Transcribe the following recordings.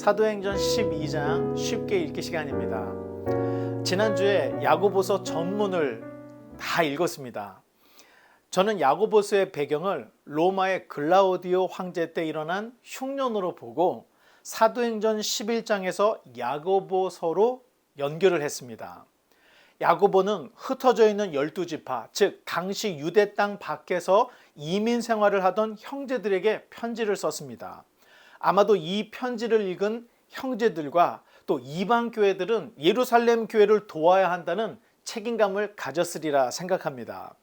사도행전 12장 쉽게 읽기 시간입니다. 지난주에 야고보서 전문을 다 읽었습니다. 저는 야고보서의 배경을 로마의 글라우디오 황제 때 일어난 흉년으로 보고 사도행전 11장에서 야고보서로 연결을 했습니다. 야고보는 흩어져 있는 12지파, 즉 당시 유대 땅 밖에서 이민 생활을 하던 형제들에게 편지를 썼습니다. 아마도 이 편지를 읽은 형제들과 또 이방 교회들은 예루살렘 교회를 도와야 한다는 책임감을 가졌으리라 생각합니다.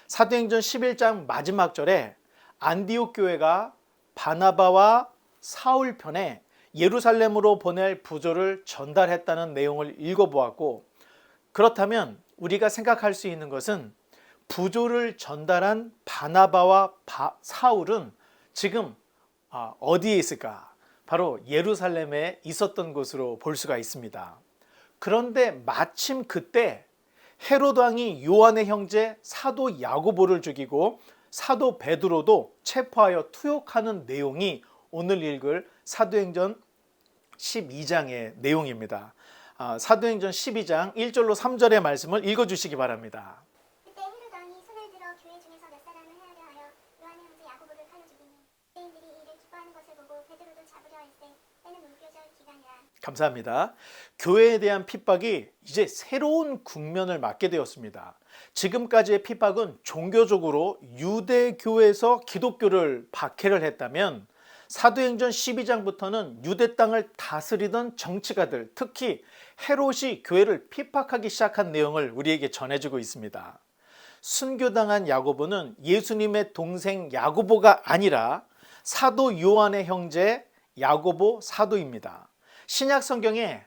사도행전 11장 마지막 절에 안디옥 교회가 바나바와 사울 편에 예루살렘으로 보낼 부조를 전달했다는 내용을 읽어보았고, 그렇다면 우리가 생각할 수 있는 것은 부조를 전달한 바나바와 사울은 지금 어디에 있을까? 바로 예루살렘에 있었던 것으로 볼 수가 있습니다. 그런데 마침 그때 헤롯 왕이 요한의 형제 사도 야고보를 죽이고 사도 베드로도 체포하여 투옥하는 내용이 오늘 읽을 사도행전 12장의 내용입니다. 사도행전 12장 1절로 3절의 말씀을 읽어주시기 바랍니다. 그때 헤롯 왕이 손을 들어 교회 중에서 몇 사람을 해하려 하여 요한의 형제 야고보를 칼로 죽이니 유대인들이 이를 기뻐하는 것을 보고 베드로도 잡으려 할세 때는 물교절 기간이라. 감사합니다. 교회에 대한 핍박이 이제 새로운 국면을 맞게 되었습니다. 지금까지의 핍박은 종교적으로 유대교에서 기독교를 박해를 했다면 사도행전 12장부터는 유대 땅을 다스리던 정치가들, 특히 헤롯이 교회를 핍박하기 시작한 내용을 우리에게 전해주고 있습니다. 순교당한 야고보는 예수님의 동생 야고보가 아니라 사도 요한의 형제 야고보 사도입니다. 신약 성경에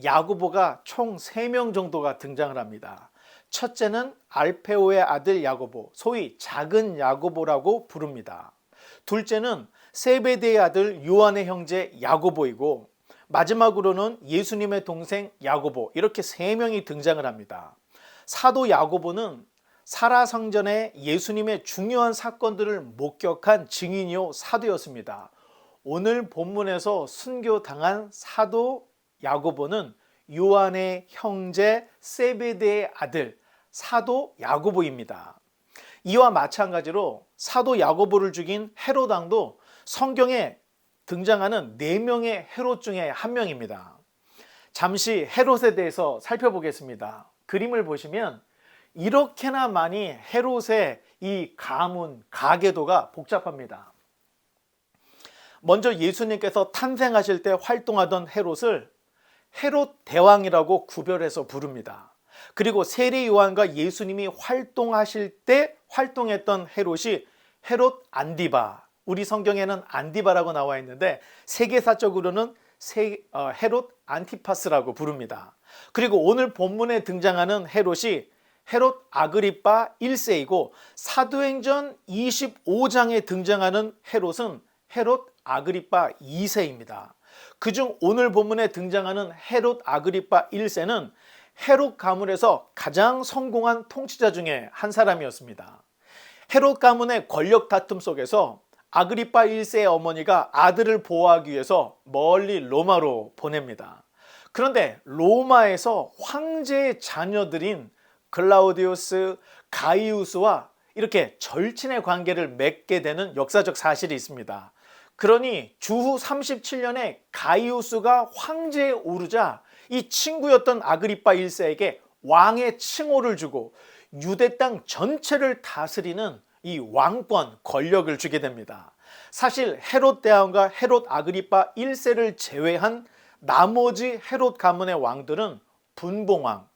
야고보가 총 3명 정도가 등장을 합니다. 첫째는 알페오의 아들 야고보, 소위 작은 야고보라고 부릅니다. 둘째는 세베대의 아들 요한의 형제 야고보이고, 마지막으로는 예수님의 동생 야고보, 이렇게 3명이 등장을 합니다. 사도 야고보는 살아성전에 예수님의 중요한 사건들을 목격한 증인이요 사도였습니다. 오늘 본문에서 순교당한 사도 야고보는 요한의 형제 세베대의 아들 사도 야고보입니다. 이와 마찬가지로 사도 야고보를 죽인 헤롯 왕도 성경에 등장하는 4명의 헤롯 중에 한 명입니다. 잠시 헤롯에 대해서 살펴보겠습니다. 그림을 보시면 이렇게나 많이 헤롯의 이 가문, 가계도가 복잡합니다. 먼저 예수님께서 탄생하실 때 활동하던 헤롯을 헤롯 대왕이라고 구별해서 부릅니다. 그리고 세례 요한과 예수님이 활동하실 때 활동했던 헤롯이 헤롯 안디바, 우리 성경에는 안디바라고 나와 있는데 세계사적으로는 헤롯 안티파스라고 부릅니다. 그리고 오늘 본문에 등장하는 헤롯이 헤롯 아그리파 1세이고 사도행전 25장에 등장하는 헤롯은 헤롯 아그리파 2세입니다. 그중 오늘 본문에 등장하는 헤롯 아그리파 1세는 헤롯 가문에서 가장 성공한 통치자 중에 한 사람이었습니다. 헤롯 가문의 권력 다툼 속에서 아그리파 1세의 어머니가 아들을 보호하기 위해서 멀리 로마로 보냅니다. 그런데 로마에서 황제의 자녀들인 글라우디우스, 가이우스와 이렇게 절친의 관계를 맺게 되는 역사적 사실이 있습니다. 그러니 주후 37년에 가이우스가 황제에 오르자 이 친구였던 아그리파 1세에게 왕의 칭호를 주고 유대 땅 전체를 다스리는 이 왕권, 권력을 주게 됩니다. 사실 헤롯 대왕과 헤롯 아그리파 1세를 제외한 나머지 헤롯 가문의 왕들은 분봉왕,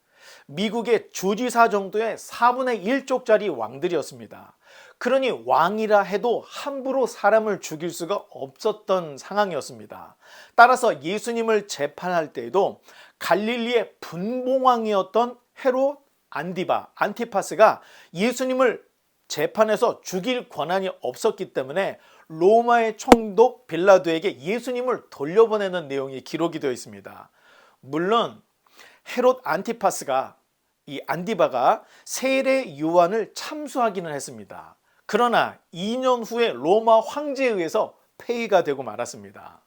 미국의 주지사 정도의 4분의 1쪽짜리 왕들이었습니다. 그러니 왕이라 해도 함부로 사람을 죽일 수가 없었던 상황이었습니다. 따라서 예수님을 재판할 때에도 갈릴리의 분봉왕이었던 헤롯 안티파스가 예수님을 재판에서 죽일 권한이 없었기 때문에 로마의 총독 빌라도에게 예수님을 돌려보내는 내용이 기록이 되어 있습니다. 물론 헤롯 안티파스가 이 안디바가 세례 요한을 참수하기는 했습니다. 그러나 2년 후에 로마 황제에 의해서 폐위가 되고 말았습니다.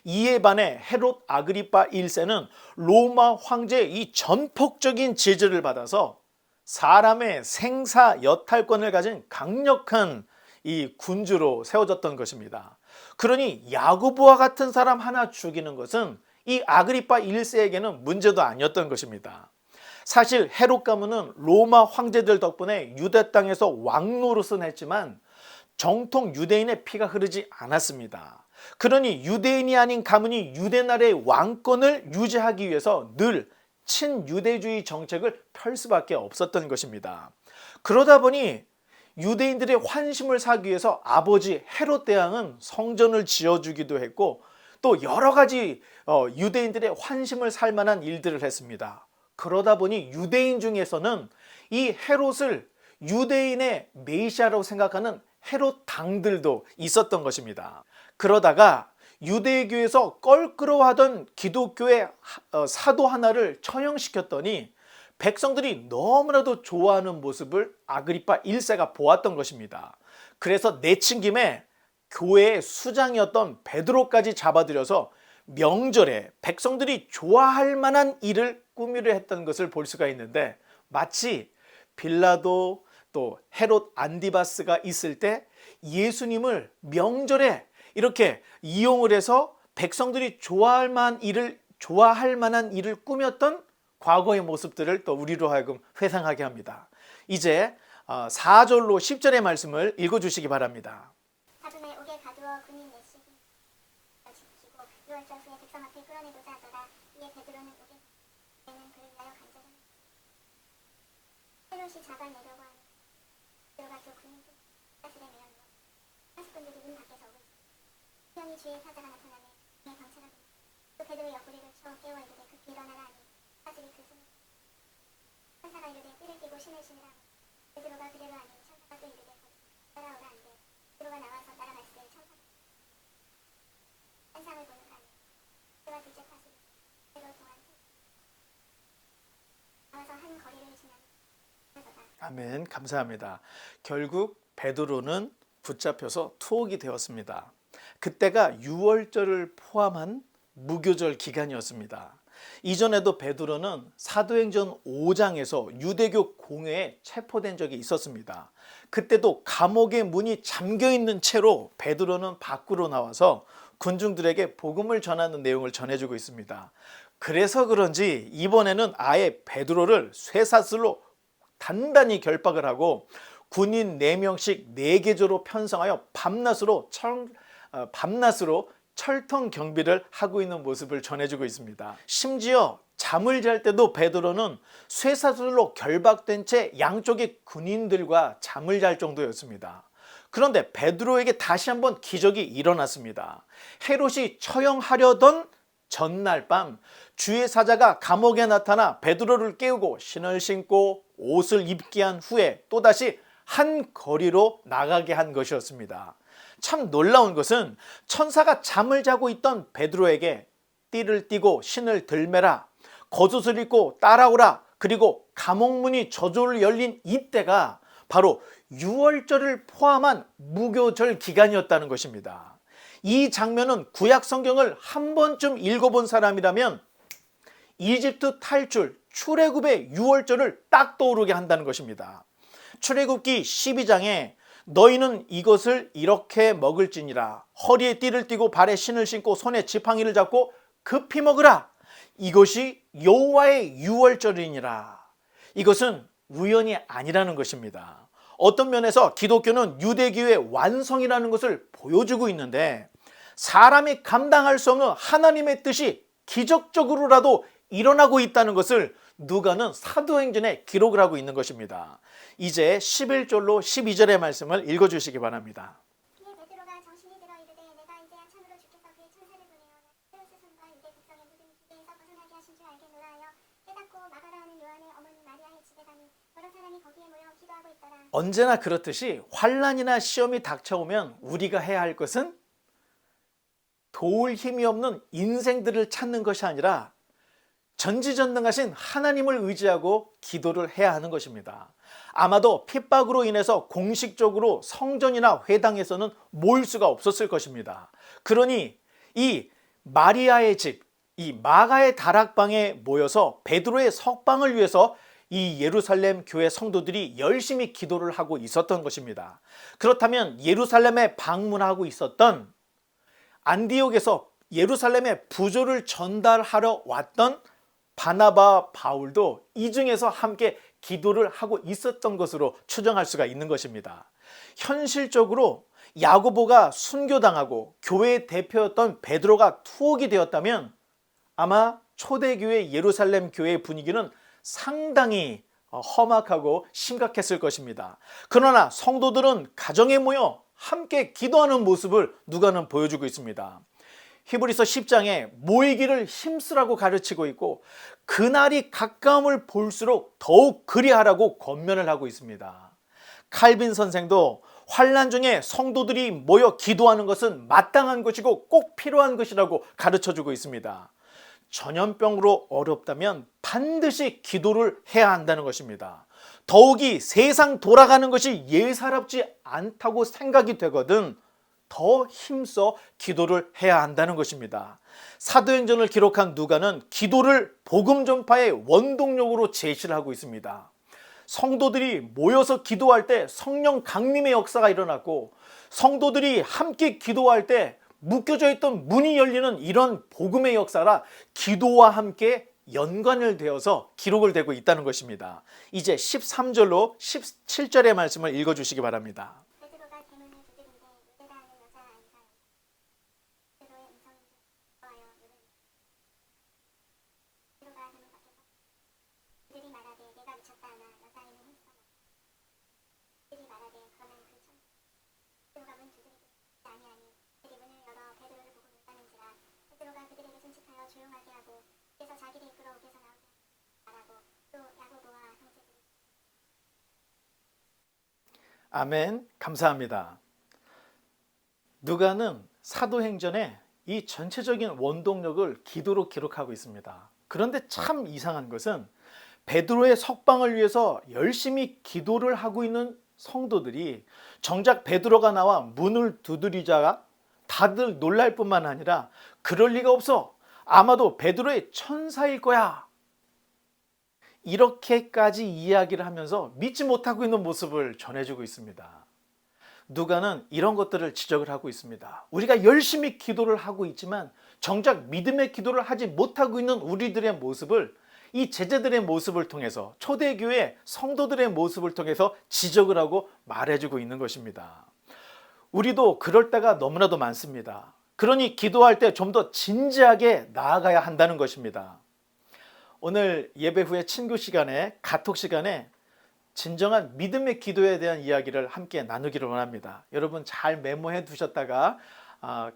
이에 반해 헤롯 아그리파 1세는 로마 황제의 이 전폭적인 지지를 받아서 사람의 생사 여탈권을 가진 강력한 이 군주로 세워졌던 것입니다. 그러니 야고보와 같은 사람 하나 죽이는 것은 이 아그리파 1세에게는 문제도 아니었던 것입니다. 사실 헤롯 가문은 로마 황제들 덕분에 유대 땅에서 왕노릇은 했지만 정통 유대인의 피가 흐르지 않았습니다. 그러니 유대인이 아닌 가문이 유대 나라의 왕권을 유지하기 위해서 늘 친유대주의 정책을 펼 수밖에 없었던 것입니다. 그러다 보니 유대인들의 환심을 사기 위해서 아버지 헤롯 대왕은 성전을 지어주기도 했고 또 여러 가지 유대인들의 환심을 살 만한 일들을 했습니다. 그러다 보니 유대인 중에서는 이 헤롯을 유대인의 메시아라고 생각하는 헤롯 당들도 있었던 것입니다. 그러다가 유대교에서 껄끄러워하던 기독교의 사도 하나를 처형시켰더니 백성들이 너무나도 좋아하는 모습을 아그리파 1세가 보았던 것입니다. 그래서 내친 김에 교회의 수장이었던 베드로까지 잡아들여서 명절에 백성들이 좋아할 만한 일을 꾸미려 했던 것을 볼 수가 있는데, 마치 빌라도 또 헤롯 안디바스가 있을 때 예수님을 명절에 이렇게 이용을 해서 백성들이 좋아할 만한 일을 꾸몄던 과거의 모습들을 또 우리로 하여금 회상하게 합니다. 이제 4절로 10절의 말씀을 읽어주시기 바랍니다. 다음에 옥에 가두어 군인 내시기 지키고 6월절 후에 백성 앞에 끌어내고자 하더라. 이에 베드로는 옥에 는 그를 위하여 간절히 헤롯이 잡아내려고 하니 베드로가 그 군인 사슬에 매어 누워 사십분들이 문 밖에서 오고 있었다. 우연히 주의 사자가 나타나매 그의 광채가 빛나 또 베드로의 옆구리를 쳐 깨워 이르되 급히 일어나라 하니 사슬이 그 손에 천사가 이르되 띠를 띠고 신을 신으라 하고 베드로가 그대로 하니 천사가 또 이르되 따라오라 한대 베드로가 나와서 따라갔을 때 천사가 환상을 보는가 하니 그가 둘째 사슬이 베드로 동안 나와서 한 거리를 지나니 하더라. 아멘. 감사합니다. 결국 베드로는 붙잡혀서 투옥이 되었습니다. 그때가 유월절을 포함한 무교절 기간이었습니다. 이전에도 베드로는 사도행전 5장에서 유대교 공회에 체포된 적이 있었습니다. 그때도 감옥의 문이 잠겨있는 채로 베드로는 밖으로 나와서 군중들에게 복음을 전하는 내용을 전해주고 있습니다. 그래서 그런지 이번에는 아예 베드로를 쇠사슬로 단단히 결박을 하고 군인 4명씩 4계조로 편성하여 밤낮으로 철통 경비를 하고 있는 모습을 전해주고 있습니다. 심지어 잠을 잘 때도 베드로는 쇠사슬로 결박된 채 양쪽의 군인들과 잠을 잘 정도였습니다. 그런데 베드로에게 다시 한번 기적이 일어났습니다. 헤롯이 처형하려던 전날 밤 주의 사자가 감옥에 나타나 베드로를 깨우고 신을 신고 옷을 입게 한 후에 또다시 한 거리로 나가게 한 것이었습니다. 참 놀라운 것은 천사가 잠을 자고 있던 베드로에게 띠를 띠고 신을 들매라, 겉옷을 입고 따라오라, 그리고 감옥문이 저절로 열린 이때가 바로 유월절을 포함한 무교절 기간이었다는 것입니다. 이 장면은 구약 성경을 한 번쯤 읽어본 사람이라면 이집트 탈출, 출애굽의 유월절을 딱 떠오르게 한다는 것입니다. 출애굽기 12장에 너희는 이것을 이렇게 먹을지니라. 허리에 띠를 띠고 발에 신을 신고 손에 지팡이를 잡고 급히 먹으라. 이것이 여호와의 유월절이니라. 이것은 우연이 아니라는 것입니다. 어떤 면에서 기독교는 유대교의 완성이라는 것을 보여주고 있는데, 사람이 감당할 수 없는 하나님의 뜻이 기적적으로라도 일어나고 있다는 것을 누가는 사도행전에 기록을 하고 있는 것입니다. 이제 11절로 12절의 말씀을 읽어주시기 바랍니다. 이에 베드로가 정신이 들어 이르되 내가 이제야 참으로 주께서 그의 천사를 보내어 헤롯의 손과 유대 백성의 모든 기대에서 벗어나게 하신 줄 알겠노라 하여 깨닫고 마가라 하는 요한의 어머니 마리아의 집에 가니 여러 사람이 거기에 모여 기도하고 있더라. 언제나 그렇듯이 환난이나 시험이 닥쳐오면 우리가 해야 할 것은 도울 힘이 없는 인생들을 찾는 것이 아니라 전지전능하신 하나님을 의지하고 기도를 해야 하는 것입니다. 아마도 핍박으로 인해서 공식적으로 성전이나 회당에서는 모일 수가 없었을 것입니다. 그러니 이 마리아의 집, 이 마가의 다락방에 모여서 베드로의 석방을 위해서 이 예루살렘 교회 성도들이 열심히 기도를 하고 있었던 것입니다. 그렇다면 예루살렘에 방문하고 있었던 안디옥에서 예루살렘에 부조를 전달하러 왔던 바나바 바울도 이 중에서 함께 기도를 하고 있었던 것으로 추정할 수가 있는 것입니다. 현실적으로 야고보가 순교당하고 교회의 대표였던 베드로가 투옥이 되었다면 아마 초대교회 예루살렘 교회의 분위기는 상당히 험악하고 심각했을 것입니다. 그러나 성도들은 가정에 모여 함께 기도하는 모습을 누가는 보여주고 있습니다. 히브리서 10장에 모이기를 힘쓰라고 가르치고 있고 그날이 가까움을 볼수록 더욱 그리하라고 권면을 하고 있습니다. 칼빈 선생도 환난 중에 성도들이 모여 기도하는 것은 마땅한 것이고 꼭 필요한 것이라고 가르쳐주고 있습니다. 전염병으로 어렵다면 반드시 기도를 해야 한다는 것입니다. 더욱이 세상 돌아가는 것이 예사롭지 않다고 생각이 되거든 더 힘써 기도를 해야 한다는 것입니다. 사도행전을 기록한 누가는 기도를 복음 전파의 원동력으로 제시를 하고 있습니다. 성도들이 모여서 기도할 때 성령 강림의 역사가 일어났고 성도들이 함께 기도할 때 묶여져 있던 문이 열리는 이런 복음의 역사라 기도와 함께 연관을 되어서 기록을 되고 있다는 것입니다. 이제 13절로 17절의 말씀을 읽어주시기 바랍니다. 베드로가 대문을 두드린데 루데라 하는 여자 아이가 베드로의 음성이 좋아요. 베드로가 대문 밖에서 그들이 말하되 내가 미쳤다 하나 여자아이는 힘써 그들이 말하되 그러면 그 천 베드로가 문 두드리되 아니하니 그들이 문을 열어 베드로를 보고 놀라는지라 베드로가 그들에게 손짓하여 조용하게 하고 그래서 자기를 이끌어 옥에서 나오게 말하고 또 야고보와 형제들이 아멘. 감사합니다. 누가는 사도행전에 이 전체적인 원동력을 기도로 기록하고 있습니다. 그런데 참 이상한 것은 베드로의 석방을 위해서 열심히 기도를 하고 있는 성도들이 정작 베드로가 나와 문을 두드리자 다들 놀랄 뿐만 아니라 그럴 리가 없어. 아마도 베드로의 천사일 거야. 이렇게까지 이야기를 하면서 믿지 못하고 있는 모습을 전해주고 있습니다. 누가는 이런 것들을 지적을 하고 있습니다. 우리가 열심히 기도를 하고 있지만 정작 믿음의 기도를 하지 못하고 있는 우리들의 모습을 이 제자들의 모습을 통해서 초대교회 성도들의 모습을 통해서 지적을 하고 말해주고 있는 것입니다. 우리도 그럴 때가 너무나도 많습니다. 그러니 기도할 때 좀 더 진지하게 나아가야 한다는 것입니다. 오늘 예배 후에 친구 시간에 카톡 시간에 진정한 믿음의 기도에 대한 이야기를 함께 나누기를 원합니다. 여러분 잘 메모해 두셨다가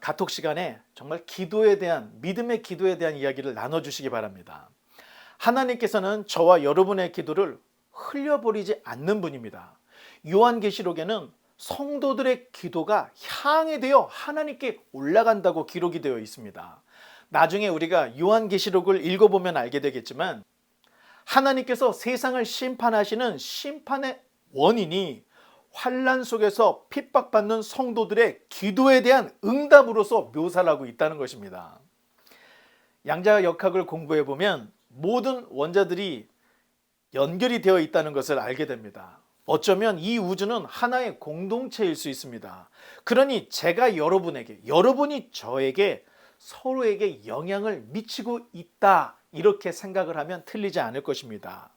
카톡 시간에 정말 기도에 대한 믿음의 기도에 대한 이야기를 나눠주시기 바랍니다. 하나님께서는 저와 여러분의 기도를 흘려버리지 않는 분입니다. 요한계시록에는 성도들의 기도가 향이 되어 하나님께 올라간다고 기록이 되어 있습니다. 나중에 우리가 요한계시록을 읽어보면 알게 되겠지만 하나님께서 세상을 심판하시는 심판의 원인이 환난 속에서 핍박받는 성도들의 기도에 대한 응답으로서 묘사를 하고 있다는 것입니다. 양자역학을 공부해 보면 모든 원자들이 연결이 되어 있다는 것을 알게 됩니다. 어쩌면 이 우주는 하나의 공동체일 수 있습니다. 그러니 제가 여러분에게, 여러분이 저에게 서로에게 영향을 미치고 있다 이렇게 생각을 하면 틀리지 않을 것입니다.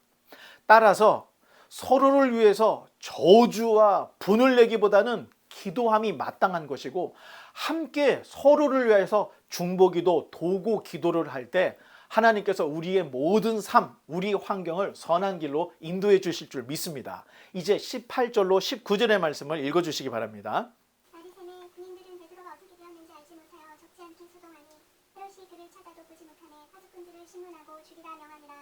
따라서 서로를 위해서 저주와 분을 내기보다는 기도함이 마땅한 것이고 함께 서로를 위해서 중보기도 도고 기도를 할 때 하나님께서 우리의 모든 삶, 우리 환경을 선한 길로 인도해 주실 줄 믿습니다. 이제 18절로 19절의 말씀을 읽어주시기 바랍니다. 바리새네 군인들은 베드로가 어떻게 되었는지 알지 못하여 적지 않게 소동하니 헤롯이 그를 찾아도 보지 못하매 파수꾼들을 신문하고 죽이라 명하니라.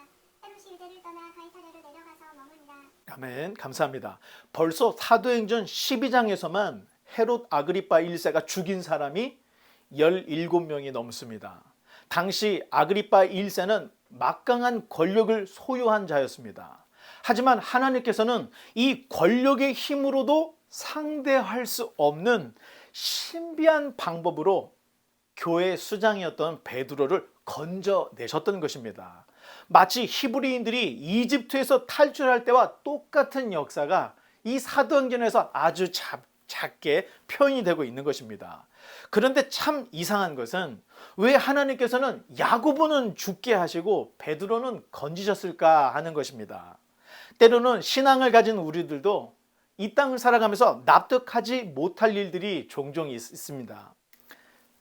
헤롯이 유대를 떠나 가이사랴로 내려가서 머무니라. 아멘. 감사합니다. 벌써 사도행전 12장에서만 헤롯 아그리파 1세가 죽인 사람이 17명이 넘습니다. 당시 아그리파 1세는 막강한 권력을 소유한 자였습니다. 하지만 하나님께서는 이 권력의 힘으로도 상대할 수 없는 신비한 방법으로 교회 수장이었던 베드로를 건져내셨던 것입니다. 마치 히브리인들이 이집트에서 탈출할 때와 똑같은 역사가 이 사도행전에서 아주 작게 표현이 되고 있는 것입니다. 그런데 참 이상한 것은 왜 하나님께서는 야고보는 죽게 하시고 베드로는 건지셨을까 하는 것입니다. 때로는 신앙을 가진 우리들도 이 땅을 살아가면서 납득하지 못할 일들이 종종 있습니다.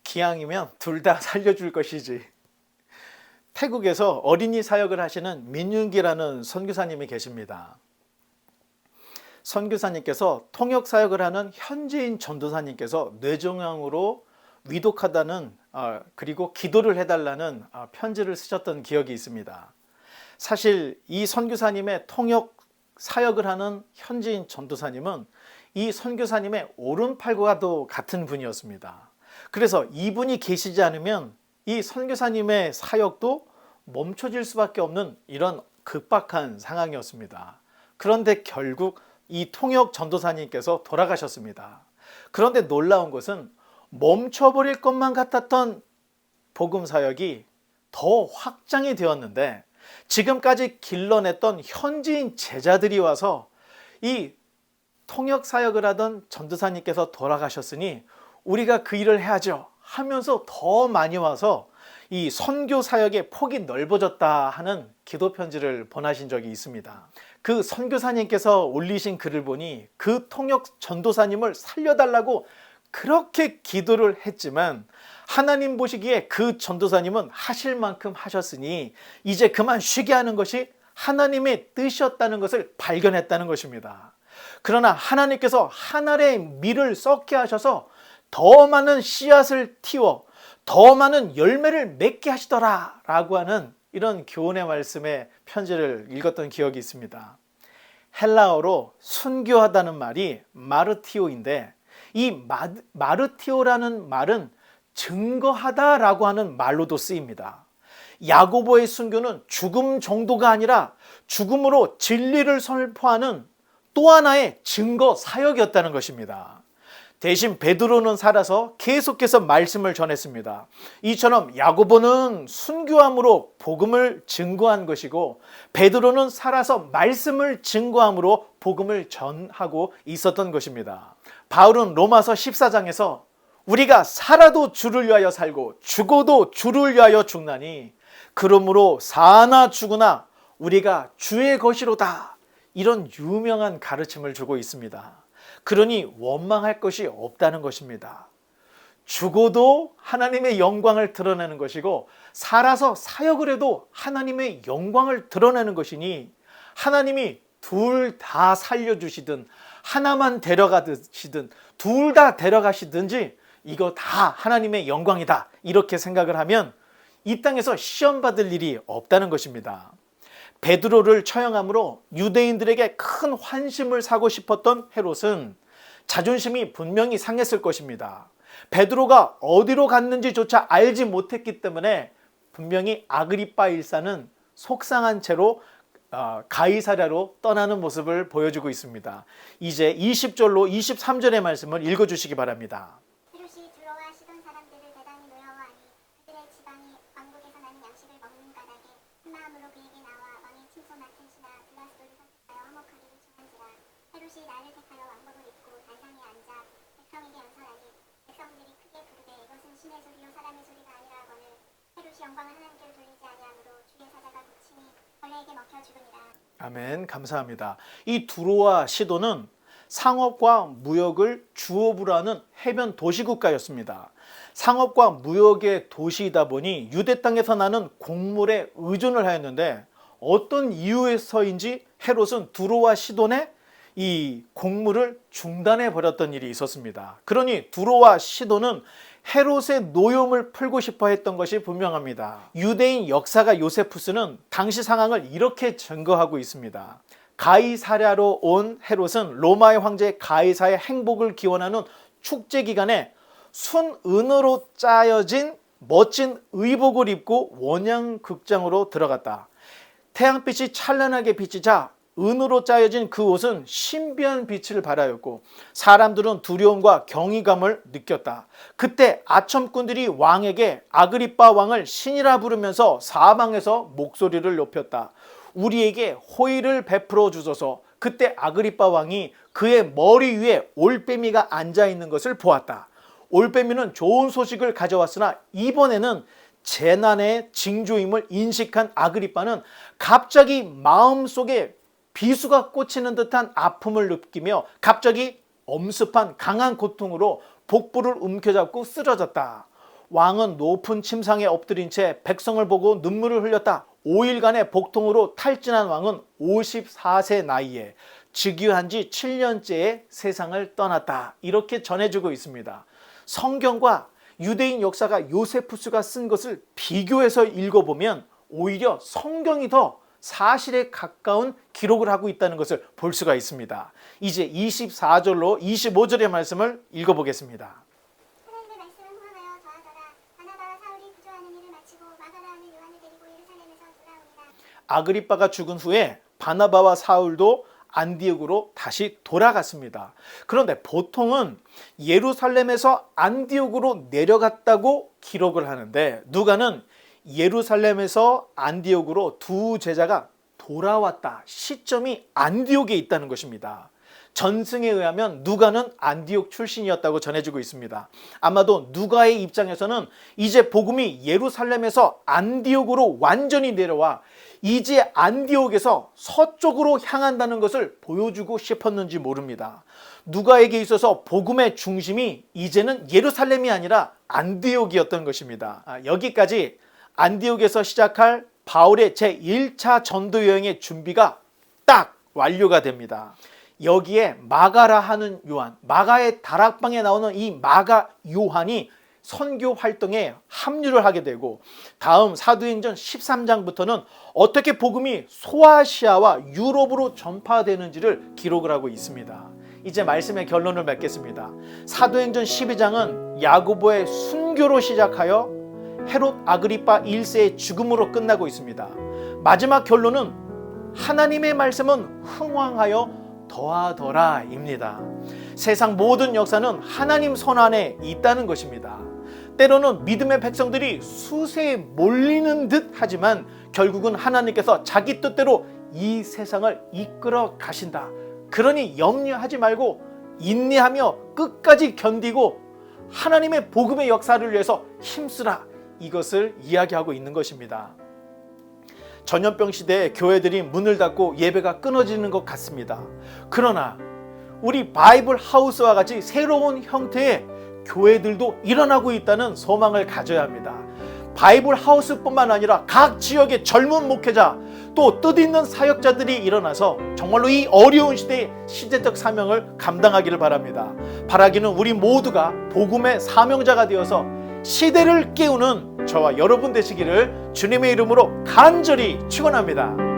기왕이면 둘 다 살려줄 것이지. 태국에서 어린이 사역을 하시는 민윤기라는 선교사님이 계십니다. 선교사님께서 통역 사역을 하는 현지인 전도사님께서 뇌종양으로 위독하다는 그리고 기도를 해달라는 편지를 쓰셨던 기억이 있습니다. 사실 이 선교사님의 통역 사역을 하는 현지인 전도사님은 이 선교사님의 오른팔과도 같은 분이었습니다. 그래서 이분이 계시지 않으면 이 선교사님의 사역도 멈춰질 수밖에 없는 이런 급박한 상황이었습니다. 그런데 결국 이 통역 전도사님께서 돌아가셨습니다. 그런데 놀라운 것은 멈춰버릴 것만 같았던 복음 사역이 더 확장이 되었는데 지금까지 길러냈던 현지인 제자들이 와서 이 통역 사역을 하던 전도사님께서 돌아가셨으니 우리가 그 일을 해야죠 하면서 더 많이 와서 이 선교 사역의 폭이 넓어졌다 하는 기도 편지를 보내신 적이 있습니다. 그 선교사님께서 올리신 글을 보니 그 통역 전도사님을 살려달라고 그렇게 기도를 했지만 하나님 보시기에 그 전도사님은 하실 만큼 하셨으니 이제 그만 쉬게 하는 것이 하나님의 뜻이었다는 것을 발견했다는 것입니다. 그러나 하나님께서 한 알의 밀을 썩게 하셔서 더 많은 씨앗을 틔워 더 많은 열매를 맺게 하시더라 라고 하는 이런 교훈의 말씀의 편지를 읽었던 기억이 있습니다. 헬라어로 순교하다는 말이 마르티오인데 이 마르티오라는 말은 증거하다라고 하는 말로도 쓰입니다. 야고보의 순교는 죽음 정도가 아니라 죽음으로 진리를 선포하는 또 하나의 증거 사역이었다는 것입니다. 대신 베드로는 살아서 계속해서 말씀을 전했습니다. 이처럼 야고보는 순교함으로 복음을 증거한 것이고 베드로는 살아서 말씀을 증거함으로 복음을 전하고 있었던 것입니다. 바울은 로마서 14장에서 우리가 살아도 주를 위하여 살고 죽어도 주를 위하여 죽나니 그러므로 사나 죽으나 우리가 주의 것이로다 이런 유명한 가르침을 주고 있습니다. 그러니 원망할 것이 없다는 것입니다. 죽어도 하나님의 영광을 드러내는 것이고 살아서 사역을 해도 하나님의 영광을 드러내는 것이니 하나님이 둘 다 살려주시든 하나만 데려가시든 둘 다 데려가시든지 이거 다 하나님의 영광이다 이렇게 생각을 하면 이 땅에서 시험받을 일이 없다는 것입니다. 베드로를 처형함으로 유대인들에게 큰 환심을 사고 싶었던 헤롯은 자존심이 분명히 상했을 것입니다. 베드로가 어디로 갔는지조차 알지 못했기 때문에 분명히 아그리빠 일사는 속상한 채로 가이사랴로 떠나는 모습을 보여주고 있습니다. 이제 20절로 23절의 말씀을 읽어주시기 바랍니다. 헤롯이 두로와 시돈 사람들을 대단히 노여워하니 그들의 지방이 왕국에서 나는 양식을 먹는 까닭에 한 마음으로 그에게 나와 왕의 친손 아텐시나 블라스도를 선택하여 화목하기를 청한지라. 헤롯이 나를 택하여 왕복을 입고 단상에 앉아 백성에게 연설하니 백성들이 크게 부르되 이것은 신의 소리요 사람의 소리가 아니라 하거늘 헤롯이 영광을 하나님께로 돌리지 아니하므로 주의 사자가 고치니 벌레에게 먹혀 죽으니라. 아멘. 감사합니다. 이 두로와 시돈은 상업과 무역을 주업으로 하는 해변 도시국가였습니다. 상업과 무역의 도시이다 보니 유대 땅에서 나는 곡물에 의존을 하였는데 어떤 이유에서인지 헤롯은 두로와 시돈의 이 곡물을 중단해 버렸던 일이 있었습니다. 그러니 두로와 시돈은 헤롯의 노여움을 풀고 싶어 했던 것이 분명합니다. 유대인 역사가 요세푸스는 당시 상황을 이렇게 증거하고 있습니다. 가이사랴로 온 헤롯은 로마의 황제 가이사의 행복을 기원하는 축제 기간에 순은으로 짜여진 멋진 의복을 입고 원양극장으로 들어갔다. 태양빛이 찬란하게 비치자 은으로 짜여진 그 옷은 신비한 빛을 발하였고 사람들은 두려움과 경이감을 느꼈다. 그때 아첨꾼들이 왕에게 아그리빠 왕을 신이라 부르면서 사방에서 목소리를 높였다. 우리에게 호의를 베풀어 주소서. 그때 아그리빠 왕이 그의 머리 위에 올빼미가 앉아 있는 것을 보았다. 올빼미는 좋은 소식을 가져왔으나 이번에는 재난의 징조임을 인식한 아그리빠는 갑자기 마음속에 비수가 꽂히는 듯한 아픔을 느끼며 갑자기 엄습한 강한 고통으로 복부를 움켜잡고 쓰러졌다. 왕은 높은 침상에 엎드린 채 백성을 보고 눈물을 흘렸다. 5일간의 복통으로 탈진한 왕은 54세 나이에 즉위한 지 7년째에 세상을 떠났다. 이렇게 전해지고 있습니다. 성경과 유대인 역사가 요세푸스가 쓴 것을 비교해서 읽어보면 오히려 성경이 더 사실에 가까운 기록을 하고 있다는 것을 볼 수가 있습니다. 이제 24절로 25절의 말씀을 읽어보겠습니다. 하나님의 말씀은 후하여 더하더라. 바나바와 사울이 구조하는 일을 마치고 마가라하는 요한을 데리고 예루살렘에서 돌아옵니다. 아그리빠가 죽은 후에 바나바와 사울도 안디옥으로 다시 돌아갔습니다. 그런데 보통은 예루살렘에서 안디옥으로 내려갔다고 기록을 하는데 누가는 예루살렘에서 안디옥으로 두 제자가 돌아왔다. 시점이 안디옥에 있다는 것입니다. 전승에 의하면 누가는 안디옥 출신이었다고 전해지고 있습니다. 아마도 누가의 입장에서는 이제 복음이 예루살렘에서 안디옥으로 완전히 내려와 이제 안디옥에서 서쪽으로 향한다는 것을 보여주고 싶었는지 모릅니다. 누가에게 있어서 복음의 중심이 이제는 예루살렘이 아니라 안디옥이었던 것입니다. 여기까지 안디옥에서 시작할 바울의 제1차 전도 여행의 준비가 딱 완료가 됩니다. 여기에 마가라 하는 요한, 마가의 다락방에 나오는 이 마가 요한이 선교 활동에 합류를 하게 되고 다음 사도행전 13장부터는 어떻게 복음이 소아시아와 유럽으로 전파되는지를 기록을 하고 있습니다. 이제 말씀의 결론을 맺겠습니다. 사도행전 12장은 야고보의 순교로 시작하여 헤롯 아그리빠 1세의 죽음으로 끝나고 있습니다. 마지막 결론은 하나님의 말씀은 흥왕하여 더하더라입니다. 세상 모든 역사는 하나님 손 안에 있다는 것입니다. 때로는 믿음의 백성들이 수세에 몰리는 듯 하지만 결국은 하나님께서 자기 뜻대로 이 세상을 이끌어 가신다. 그러니 염려하지 말고 인내하며 끝까지 견디고 하나님의 복음의 역사를 위해서 힘쓰라. 이것을 이야기하고 있는 것입니다. 전염병 시대에 교회들이 문을 닫고 예배가 끊어지는 것 같습니다. 그러나 우리 바이블 하우스와 같이 새로운 형태의 교회들도 일어나고 있다는 소망을 가져야 합니다. 바이블 하우스뿐만 아니라 각 지역의 젊은 목회자 또 뜻있는 사역자들이 일어나서 정말로 이 어려운 시대의 시대적 사명을 감당하기를 바랍니다. 바라기는 우리 모두가 복음의 사명자가 되어서 시대를 깨우는 저와 여러분 되시기를 주님의 이름으로 간절히 축원합니다.